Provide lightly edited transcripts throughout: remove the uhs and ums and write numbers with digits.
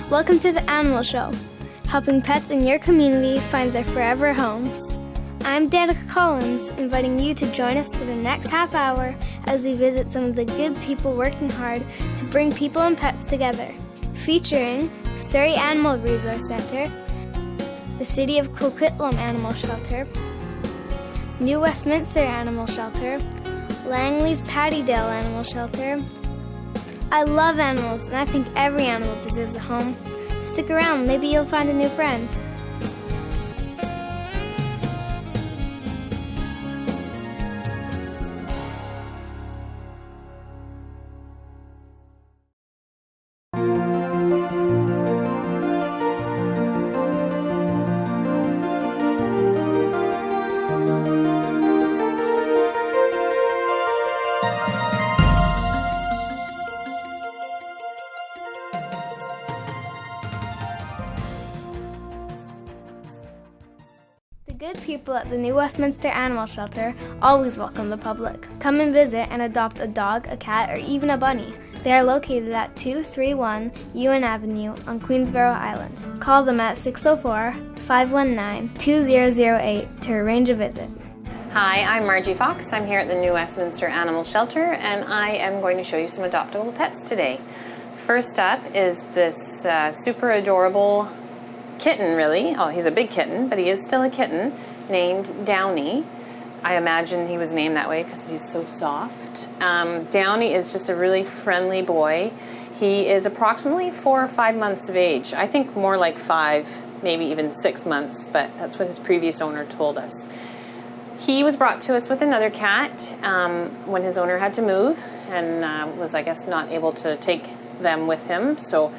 Welcome to the Animal Show, helping pets in your community find their forever homes. I'm Danica Collins, inviting you to join us for the next half hour as we visit some of the good people working hard to bring people and pets together. Featuring Surrey Animal Resource Centre, the City of Coquitlam Animal Shelter, New Westminster Animal Shelter, Langley's Pattydale Animal Shelter. I love animals, and I think every animal deserves a home. Stick around, maybe you'll find a new friend. Good people at the New Westminster Animal Shelter always welcome the public. Come and visit and adopt a dog, a cat, or even a bunny. They are located at 231 Ewan Avenue on Queensborough Island. Call them at 604-519-2008 to arrange a visit. Hi, I'm Margie Fox. I'm here at the New Westminster Animal Shelter, and I am going to show you some adoptable pets today. First up is this super adorable kitten, really. Oh, he's a big kitten, but he is still a kitten, named Downy. I imagine he was named that way because he's so soft. Downy is just a really friendly boy. He is approximately 4 or 5 months of age. I think more like 5, maybe even 6 months, but that's what his previous owner told us. He was brought to us with another cat when his owner had to move and was, I guess, not able to take them with him. So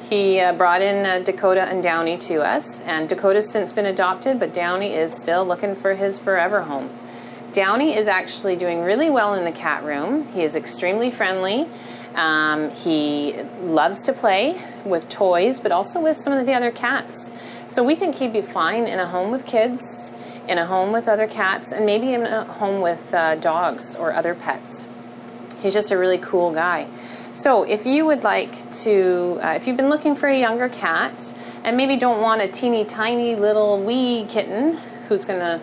he brought in Dakota and Downy to us, and Dakota's since been adopted, but Downy is still looking for his forever home. Downy is actually doing really well in the cat room. He is extremely friendly. He loves to play with toys, but also with some of the other cats. So we think he'd be fine in a home with kids, in a home with other cats, and maybe in a home with dogs or other pets. He's just a really cool guy. So if you would like to, if you've been looking for a younger cat and maybe don't want a teeny tiny little wee kitten who's gonna,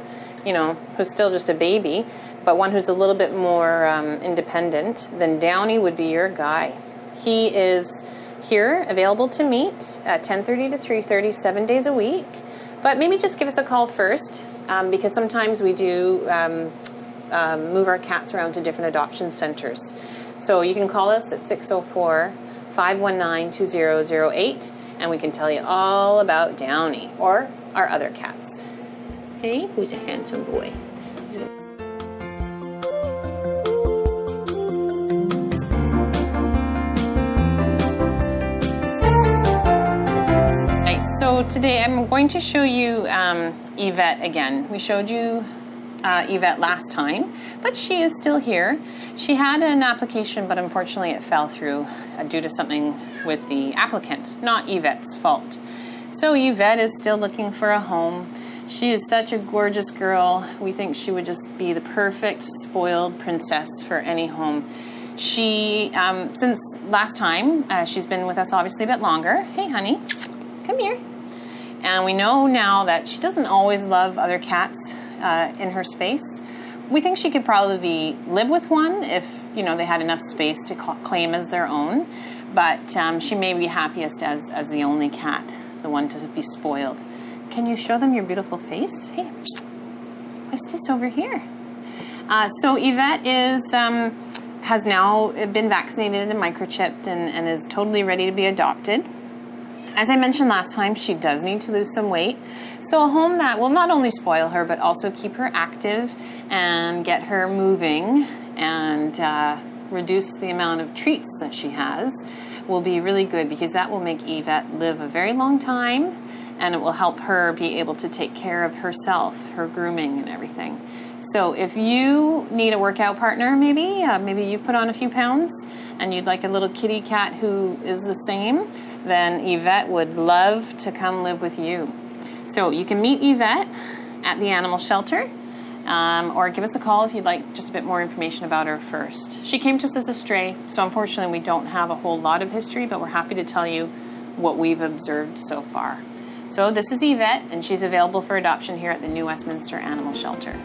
who's still just a baby, but one who's a little bit more independent, then Downy would be your guy. He is here available to meet at 10:30 to 3:30, 7 days a week. But maybe just give us a call first because sometimes we do move our cats around to different adoption centers. So you can call us at 604-519-2008 and we can tell you all about Downy or our other cats. Hey, who's a handsome boy? So today I'm going to show you Yvette again. We showed you Yvette last time, but she is still here. She had an application, but unfortunately it fell through due to something with the applicant, not Yvette's fault. So Yvette is still looking for a home. She is such a gorgeous girl. We think she would just be the perfect spoiled princess for any home. She, since last time, she's been with us obviously a bit longer. Hey honey, come here. And we know now that she doesn't always love other cats in her space. We think she could probably live with one if they had enough space to claim as their own, but she may be happiest as the only cat, the one to be spoiled. Can you show them your beautiful face? Hey, what's this over here? So Yvette has now been vaccinated and microchipped and is totally ready to be adopted. As I mentioned last time, she does need to lose some weight. So a home that will not only spoil her, but also keep her active and get her moving and reduce the amount of treats that she has will be really good because that will make Yvette live a very long time and it will help her be able to take care of herself, her grooming and everything. So if you need a workout partner, maybe you put on a few pounds and you'd like a little kitty cat who is the same, then Yvette would love to come live with you. So you can meet Yvette at the animal shelter. or give us a call if you'd like just a bit more information about her first. She came to us as a stray, so unfortunately we don't have a whole lot of history, but we're happy to tell you what we've observed so far. So this is Yvette, and she's available for adoption here at the New Westminster Animal Shelter.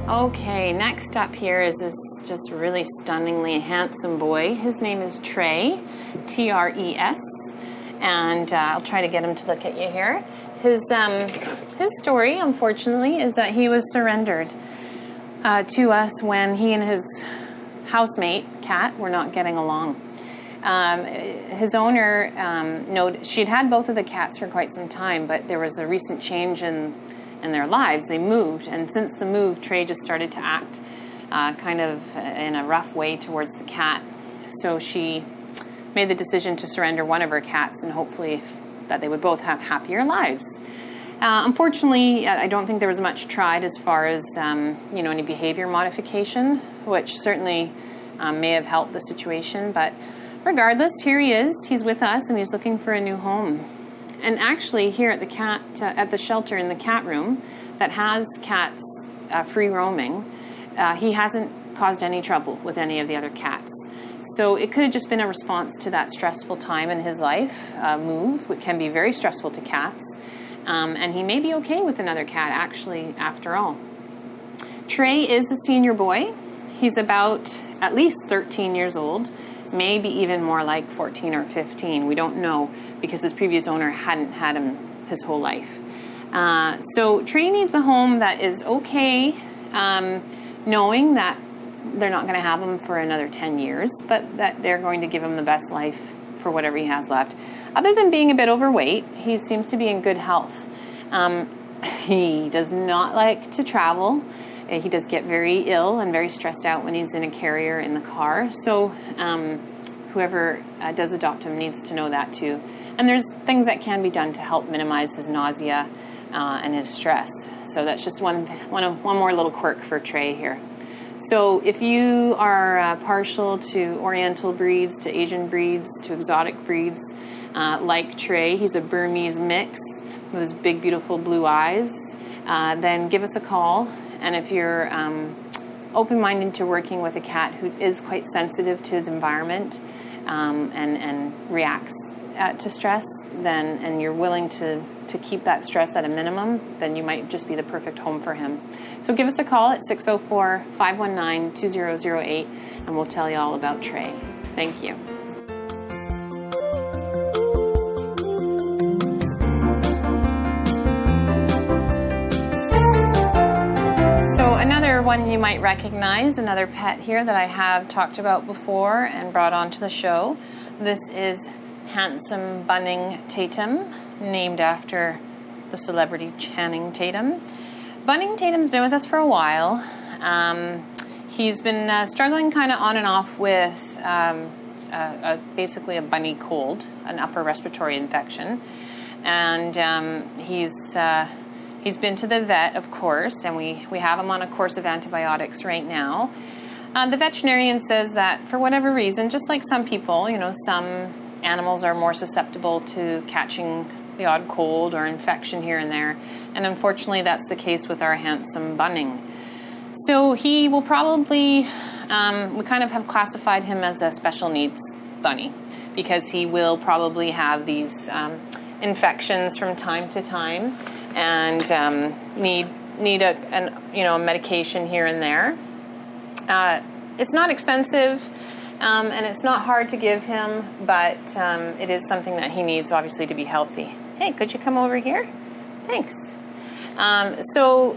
Okay, next up here is this just really stunningly handsome boy. His name is Trey, T-R-E-S, and I'll try to get him to look at you here. His story, unfortunately, is that he was surrendered to us when he and his housemate, Kat, were not getting along. His owner, she'd had both of the cats for quite some time, but there was a recent change in their lives. They moved, and since the move, Trey just started to act kind of in a rough way towards the cat. So she made the decision to surrender one of her cats, and hopefully that they would both have happier lives. Unfortunately, I don't think there was much tried as far as any behavior modification, which certainly may have helped the situation. But regardless, here he is. He's with us, and he's looking for a new home. And actually, here at the shelter in the cat room that has cats free roaming, he hasn't caused any trouble with any of the other cats. So it could have just been a response to that stressful time in his life, move, which can be very stressful to cats. And he may be okay with another cat, actually, after all. Trey is a senior boy. He's about at least 13 years old, maybe even more like 14 or 15. We don't know, because his previous owner hadn't had him his whole life. So Trey needs a home that is okay, knowing that they're not going to have him for another 10 years, but that they're going to give him the best life for whatever he has left. Other than being a bit overweight, he seems to be in good health. He does not like to travel. He does get very ill and very stressed out when he's in a carrier in the car. So whoever does adopt him needs to know that too. And there's things that can be done to help minimize his nausea and his stress. So that's just one more little quirk for Trey here. So if you are partial to Oriental breeds, to Asian breeds, to exotic breeds, like Trey, he's a Burmese mix with his big, beautiful blue eyes, then give us a call. And if you're open-minded to working with a cat who is quite sensitive to his environment and reacts to stress, and you're willing to keep that stress at a minimum, then you might just be the perfect home for him. So give us a call at 604-519-2008, and we'll tell you all about Trey. Thank you. So another one you might recognize, another pet here that I have talked about before and brought onto the show. This is Handsome Bunning Tatum, named after the celebrity Channing Tatum. Bunning Tatum's been with us for a while. He's been struggling kind of on and off with basically a bunny cold, an upper respiratory infection. And he's been to the vet, of course, and we have him on a course of antibiotics right now. The veterinarian says that for whatever reason, just like some people, some animals are more susceptible to catching the odd cold or infection here and there. And unfortunately, that's the case with our handsome bunning. So he will probably, we kind of have classified him as a special needs bunny, because he will probably have these infections from time to time and need a medication here and there. It's not expensive. And it's not hard to give him, but it is something that he needs, obviously, to be healthy. Hey, could you come over here? Thanks. So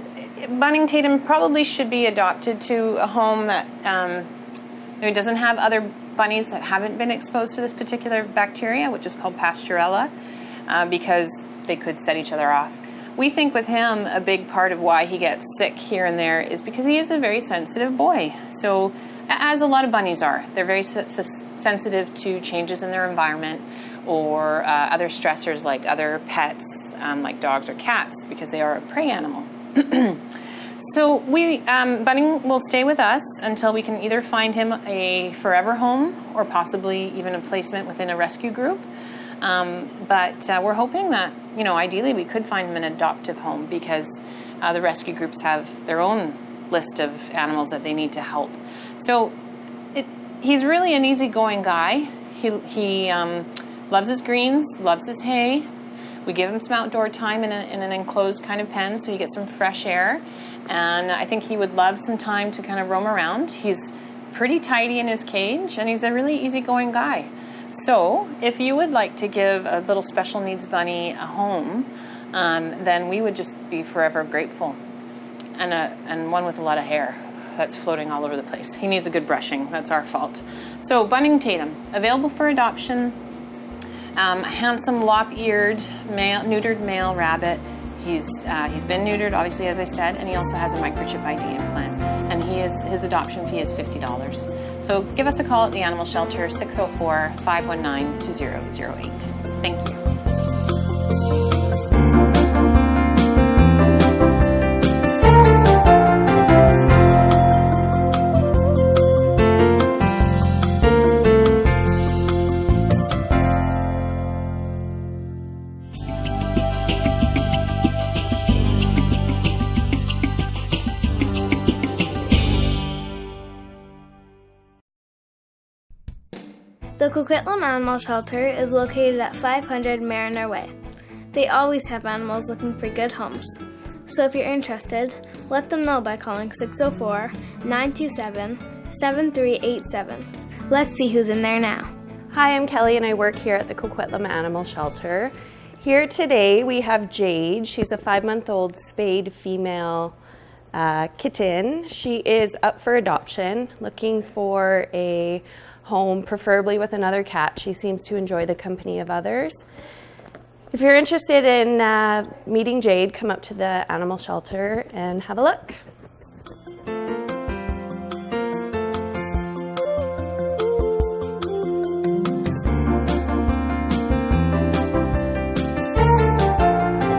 Bunning Tatum probably should be adopted to a home that doesn't have other bunnies that haven't been exposed to this particular bacteria, which is called Pasteurella, because they could set each other off. We think with him, a big part of why he gets sick here and there is because he is a very sensitive boy. So, as a lot of bunnies are, they're very sensitive to changes in their environment or other stressors like other pets, like dogs or cats, because they are a prey animal. So Bunning will stay with us until we can either find him a forever home or possibly even a placement within a rescue group. But we're hoping that, ideally we could find him an adoptive home because the rescue groups have their own list of animals that they need to help. So he's really an easygoing guy. He loves his greens, loves his hay. We give him some outdoor time in an enclosed kind of pen so he gets some fresh air. And I think he would love some time to kind of roam around. He's pretty tidy in his cage and he's a really easygoing guy. So if you would like to give a little special needs bunny a home, then we would just be forever grateful. And one with a lot of hair that's floating all over the place. He needs a good brushing. That's our fault. So Bunning Tatum, available for adoption. A handsome lop-eared neutered male rabbit. He's been neutered, obviously, as I said, and he also has a microchip ID implant. And his adoption fee is $50. So give us a call at the animal shelter, 604-519-2008. Thank you. The Coquitlam Animal Shelter is located at 500 Mariner Way. They always have animals looking for good homes. So if you're interested, let them know by calling 604-927-7387. Let's see who's in there now. Hi, I'm Kelly and I work here at the Coquitlam Animal Shelter. Here today we have Jade. She's a 5-month-old spayed female kitten. She is up for adoption, looking for a home, preferably with another cat. She seems to enjoy the company of others. If you're interested in meeting Jade, come up to the animal shelter and have a look.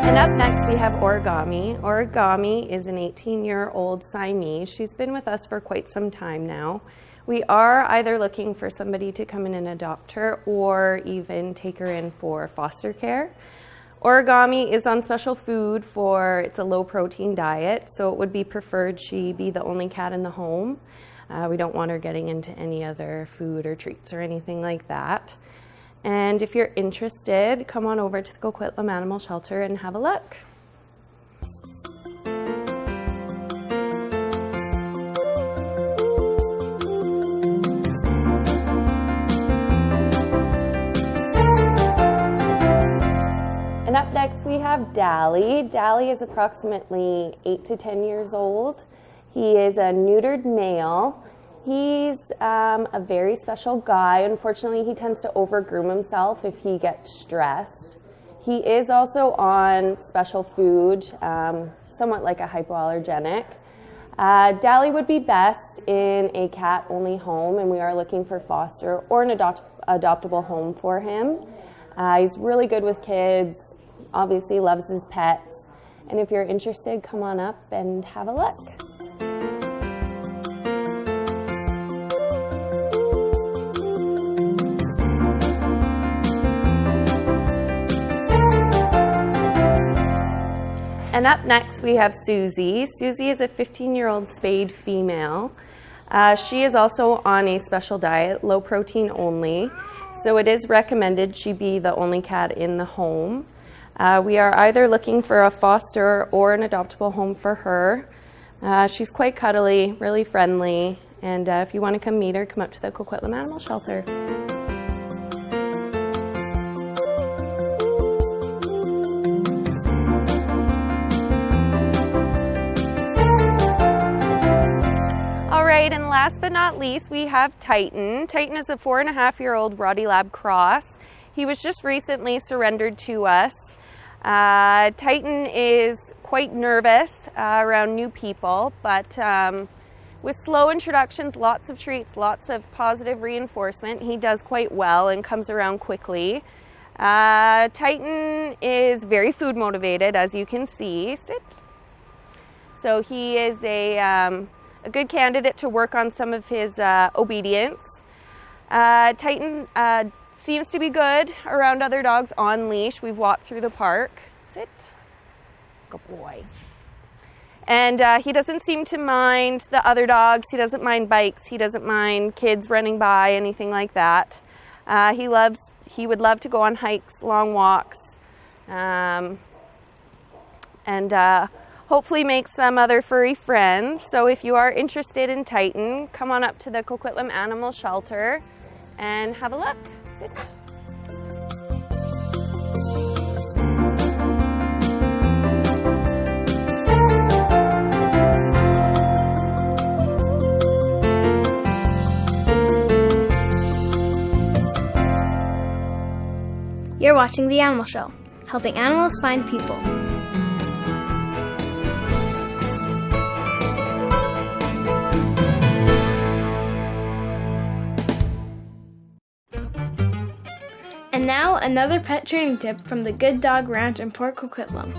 And up next we have Origami. Origami is an 18-year-old Siamese. She's been with us for quite some time now. We are either looking for somebody to come in and adopt her or even take her in for foster care. Origami is on special food it's a low protein diet, so it would be preferred she be the only cat in the home. We don't want her getting into any other food or treats or anything like that. And if you're interested, come on over to the Coquitlam Animal Shelter and have a look. And up next we have Dally. Dally is approximately 8 to 10 years old. He is a neutered male. He's a very special guy. Unfortunately, he tends to overgroom himself if he gets stressed. He is also on special food, somewhat like a hypoallergenic. Dally would be best in a cat-only home, and we are looking for foster or an adoptable home for him. He's really good with kids, obviously loves his pets, and if you're interested, come on up and have a look. And up next we have Susie. Susie is a 15-year-old spayed female. She is also on a special diet, low protein only, so it is recommended she be the only cat in the home. We are either looking for a foster or an adoptable home for her. She's quite cuddly, really friendly, and if you want to come meet her, come up to the Coquitlam Animal Shelter. All right, and last but not least, we have Titan. Titan is a 4.5-year-old Rottie Lab cross. He was just recently surrendered to us. Titan is quite nervous around new people, but with slow introductions, lots of treats, lots of positive reinforcement, he does quite well and comes around quickly. Titan is very food motivated, as you can see. Sit. So he is a good candidate to work on some of his obedience. Titan seems to be good around other dogs on leash. We've walked through the park. Sit. Good boy. And he doesn't seem to mind the other dogs. He doesn't mind bikes. He doesn't mind kids running by, anything like that. He would love to go on hikes, long walks, and hopefully make some other furry friends. So if you are interested in Titan, come on up to the Coquitlam Animal Shelter and have a look. Sit. You're watching The Animal Show, helping animals find people. And now, another pet training tip from the Good Dog Ranch in Port Coquitlam.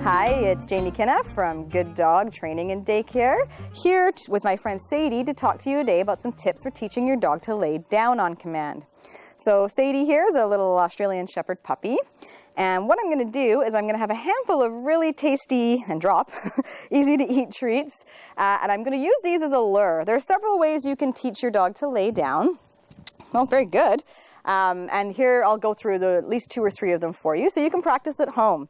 Hi, it's Jamie Kinna from Good Dog Training and Daycare, here with my friend Sadie to talk to you today about some tips for teaching your dog to lay down on command. So Sadie here is a little Australian Shepherd puppy, and what I'm going to do is I'm going to have a handful of really tasty and drop easy to eat treats, and I'm going to use these as a lure. There are several ways you can teach your dog to lay down. Well, very good. And here I'll go through at least 2 or 3 of them for you so you can practice at home.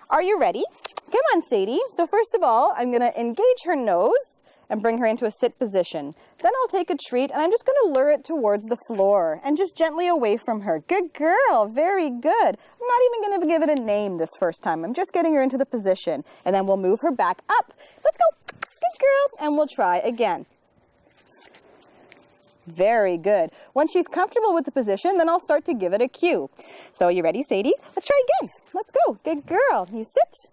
Are you ready? Come on, Sadie. So first of all, I'm going to engage her nose and bring her into a sit position. Then I'll take a treat and I'm just going to lure it towards the floor and just gently away from her. Good girl, very good. I'm not even going to give it a name this first time. I'm just getting her into the position, and then we'll move her back up. Let's go. Good girl. And we'll try again. Very good. Once she's comfortable with the position, then I'll start to give it a cue. So you ready, Sadie? Let's try again. Let's go. Good girl. You sit.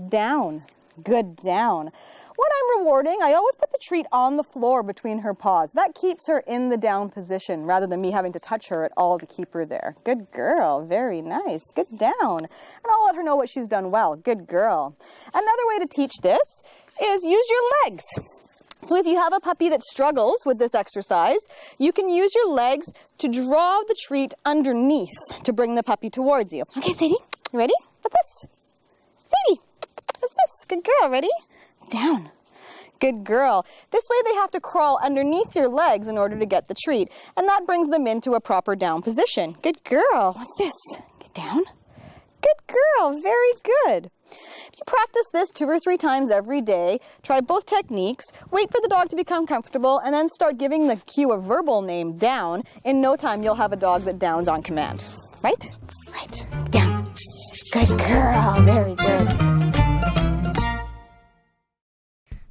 Down. Good, down. When I'm rewarding, I always put the treat on the floor between her paws. That keeps her in the down position rather than me having to touch her at all to keep her there. Good girl. Very nice. Good, down. And I'll let her know what she's done well. Good girl. Another way to teach this is use your legs. So if you have a puppy that struggles with this exercise, you can use your legs to draw the treat underneath to bring the puppy towards you. Okay, Sadie, you ready? What's this? Sadie, what's this? Good girl, ready? Down. Good girl. This way they have to crawl underneath your legs in order to get the treat, and that brings them into a proper down position. Good girl. What's this? Get down. Good girl. Very good. If you practice this 2 or 3 times every day, try both techniques, wait for the dog to become comfortable, and then start giving the cue a verbal name, down. In no time, you'll have a dog that downs on command. Right? Right. Down. Good girl. Very good.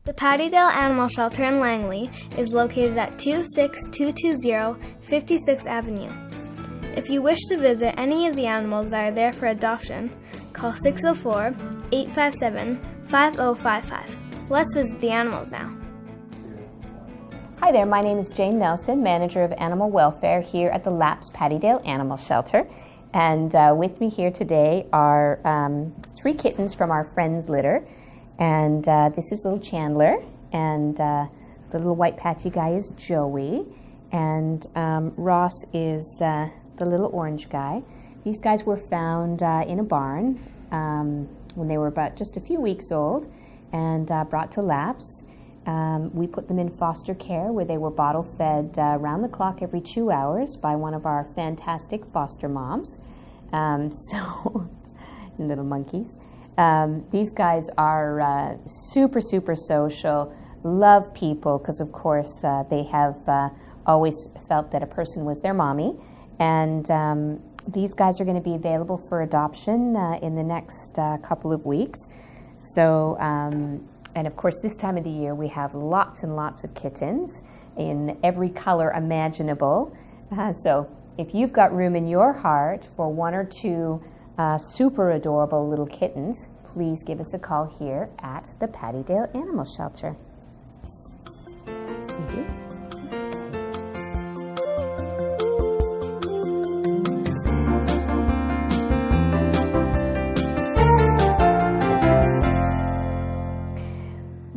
The Pattydale Animal Shelter in Langley is located at 26220 56th Avenue. If you wish to visit any of the animals that are there for adoption, call 604-857-5055. Let's visit the animals now. Hi there, my name is Jane Nelson, Manager of Animal Welfare here at the Laps Pattydale Animal Shelter. And with me here today are 3 kittens from our friends litter. And this is little Chandler, and the little white patchy guy is Joey, and Ross is the little orange guy. These guys were found in a barn when they were about just a few weeks old and brought to Laps. We put them in foster care where they were bottle fed round the clock every 2 hours by one of our fantastic foster moms. So, little monkeys. These guys are super, super social, love people, because of course they have always felt that a person was their mommy. And these guys are going to be available for adoption in the next couple of weeks. So, and of course this time of the year we have lots and lots of kittens in every color imaginable. So if you've got room in your heart for 1 or 2 super adorable little kittens, please give us a call here at the Pattydale Animal Shelter. Sweetie.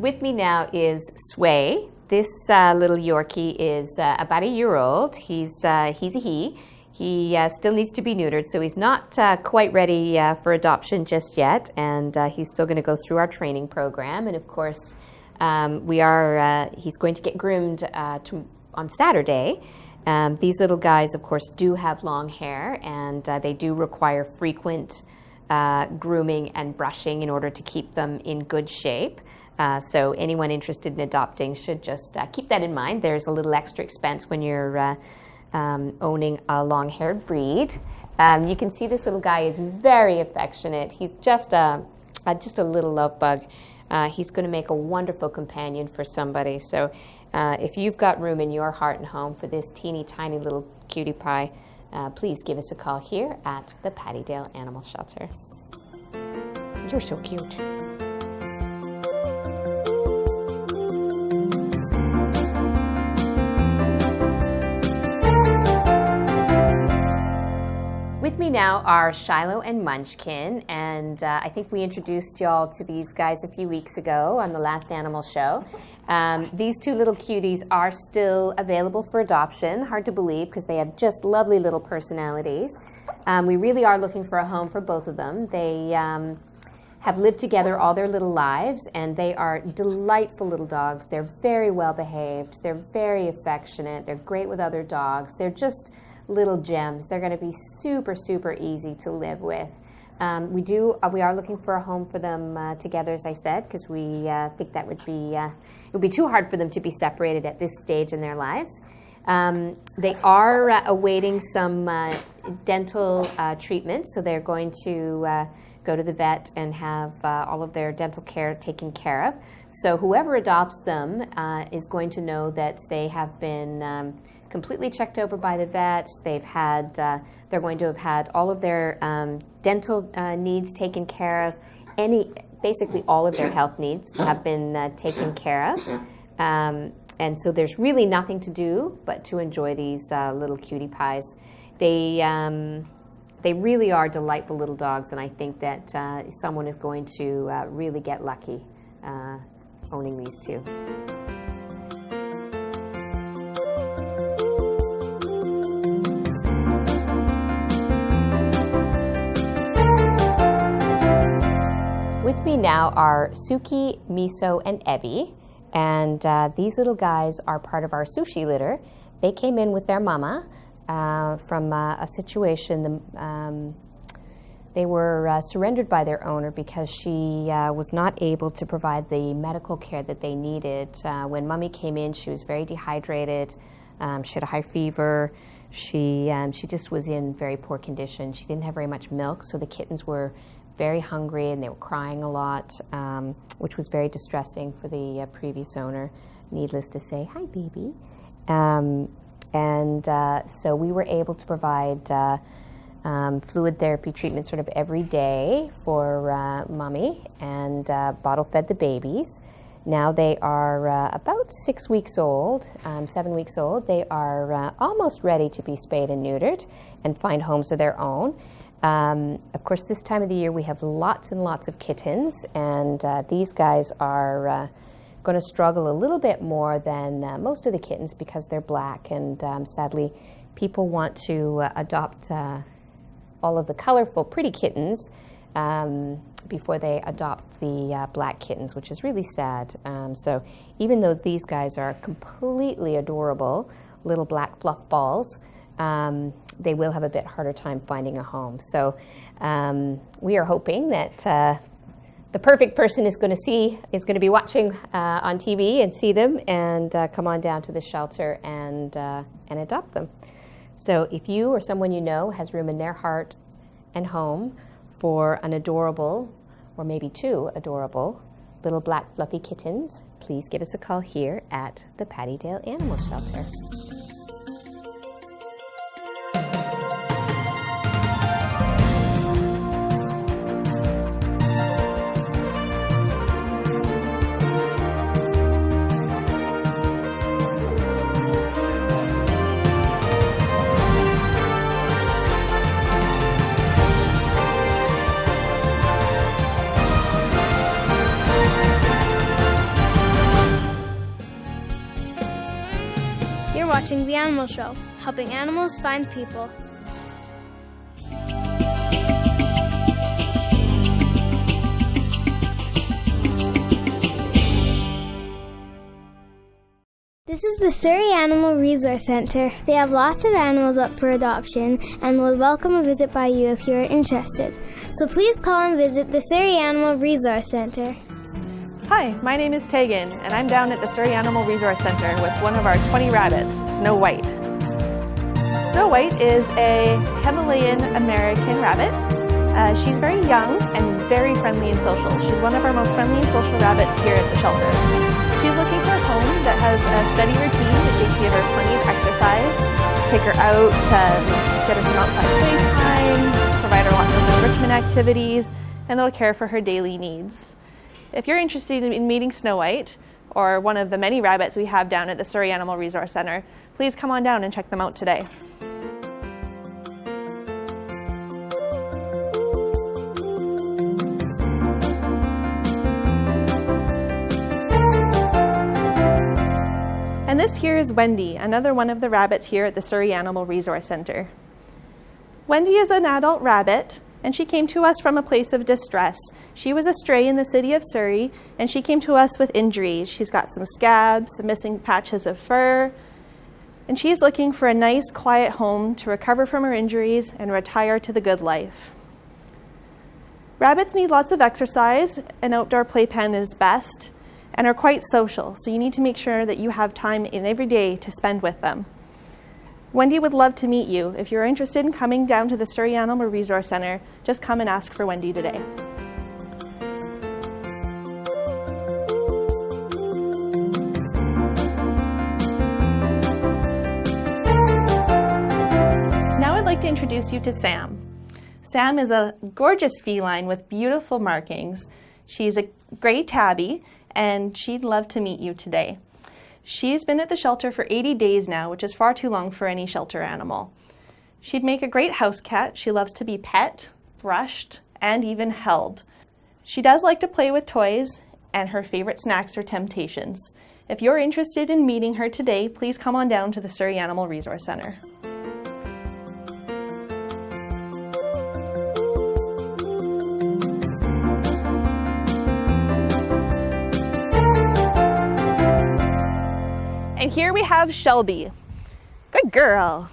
With me now is Sway. This little Yorkie is about a year old. He's a he. He still needs to be neutered, so he's not quite ready for adoption just yet, and he's still going to go through our training program. And of course, he's going to get groomed on Saturday. These little guys, of course, do have long hair, and they do require frequent grooming and brushing in order to keep them in good shape. So anyone interested in adopting should just keep that in mind. There's a little extra expense when you're owning a long-haired breed. You can see this little guy is very affectionate. He's just a little love bug. He's going to make a wonderful companion for somebody. So if you've got room in your heart and home for this teeny tiny little cutie pie, please give us a call here at the Pattydale Animal Shelter. You're so cute. With me now are Shiloh and Munchkin, and I think we introduced y'all to these guys a few weeks ago on the last animal show. These two little cuties are still available for adoption. Hard to believe because they have just lovely little personalities. We really are looking for a home for both of them. They have lived together all their little lives, and they are delightful little dogs. They're very well behaved. They're very affectionate. They're great with other dogs. They're just little gems. They're going to be super, super easy to live with. We are looking for a home for them together, as I said, because we think that it would be too hard for them to be separated at this stage in their lives. They are awaiting some dental treatments, so they're going to go to the vet and have all of their dental care taken care of. So whoever adopts them is going to know that they have been completely checked over by the vet. They're going to have had all of their dental needs taken care of. Basically all of their health needs have been taken care of. And so there's really nothing to do but to enjoy these little cutie pies. They really are delightful little dogs, and I think that someone is going to really get lucky owning these two. With me now are Suki, Miso, and Ebby, and these little guys are part of our sushi litter. They came in with their mama from a situation. They were surrendered by their owner because she was not able to provide the medical care that they needed. When Mummy came in, she was very dehydrated. She had a high fever. She just was in very poor condition. She didn't have very much milk, so the kittens were very hungry and they were crying a lot, which was very distressing for the previous owner, needless to say. Hi, baby. So we were able to provide fluid therapy treatment sort of every day for Mummy, and bottle fed the babies. Now they are about 6 weeks old, 7 weeks old. They are almost ready to be spayed and neutered and find homes of their own. Of course, this time of the year we have lots and lots of kittens, and these guys are going to struggle a little bit more than most of the kittens because they're black, and sadly people want to adopt all of the colorful, pretty kittens before they adopt the black kittens, which is really sad. So even though these guys are completely adorable little black fluff balls, they will have a bit harder time finding a home. So we are hoping that the perfect person is going to be watching on TV and see them and come on down to the shelter and adopt them. So if you or someone you know has room in their heart and home for an adorable, or maybe two adorable, little black fluffy kittens, please give us a call here at the Pattydale Animal Shelter. watching The Animal Show, helping animals find people. This is the Surrey Animal Resource Centre. They have lots of animals up for adoption and would welcome a visit by you if you are interested. So please call and visit the Surrey Animal Resource Centre. Hi, my name is Tegan, and I'm down at the Surrey Animal Resource Centre with one of our 20 rabbits, Snow White. Snow White is a Himalayan American rabbit. She's very young and very friendly and social. She's one of our most friendly and social rabbits here at the shelter. She's looking for a home that has a steady routine that takes give her plenty of exercise, take her out, get her some outside playtime, provide her lots of enrichment activities, and that'll care for her daily needs. If you're interested in meeting Snow White, or one of the many rabbits we have down at the Surrey Animal Resource Centre, please come on down and check them out today. And this here is Wendy, another one of the rabbits here at the Surrey Animal Resource Centre. Wendy is an adult rabbit, and she came to us from a place of distress. She was a stray in the city of Surrey, and she came to us with injuries. She's got some scabs, some missing patches of fur, and she's looking for a nice, quiet home to recover from her injuries and retire to the good life. Rabbits need lots of exercise. An outdoor playpen is best, and are quite social, so you need to make sure that you have time in every day to spend with them. Wendy would love to meet you. If you're interested in coming down to the Surrey Animal Resource Centre, just come and ask for Wendy today. Now I'd like to introduce you to Sam. Sam is a gorgeous feline with beautiful markings. She's a gray tabby, and she'd love to meet you today. She's been at the shelter for 80 days now, which is far too long for any shelter animal. She'd make a great house cat. She loves to be pet, brushed, and even held. She does like to play with toys, and her favorite snacks are Temptations. If you're interested in meeting her today, please come on down to the Surrey Animal Resource Centre. And here we have Shelby. Good girl.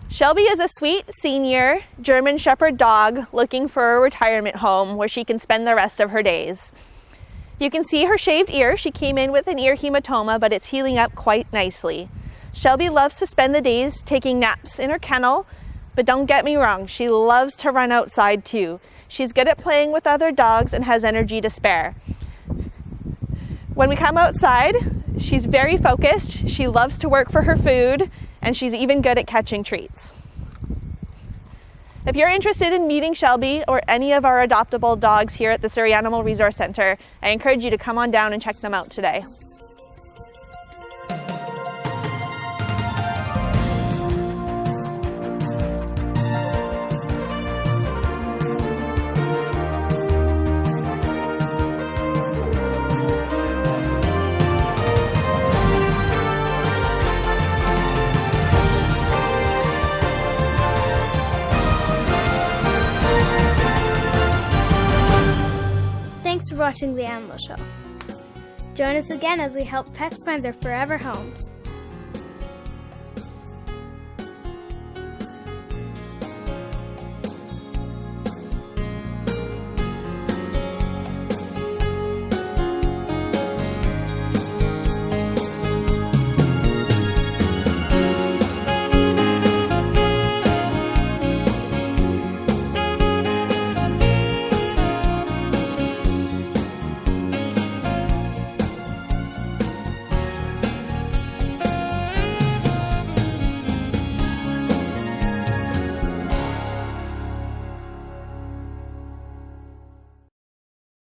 Shelby is a sweet senior German Shepherd dog looking for a retirement home where she can spend the rest of her days. You can see her shaved ear. She came in with an ear hematoma, but it's healing up quite nicely. Shelby loves to spend the days taking naps in her kennel, but don't get me wrong, she loves to run outside too. She's good at playing with other dogs and has energy to spare. When we come outside, she's very focused. She loves to work for her food, and she's even good at catching treats. If you're interested in meeting Shelby or any of our adoptable dogs here at the Surrey Animal Resource Centre, I encourage you to come on down and check them out today. Thanks for watching The Animal Show. Join us again as we help pets find their forever homes.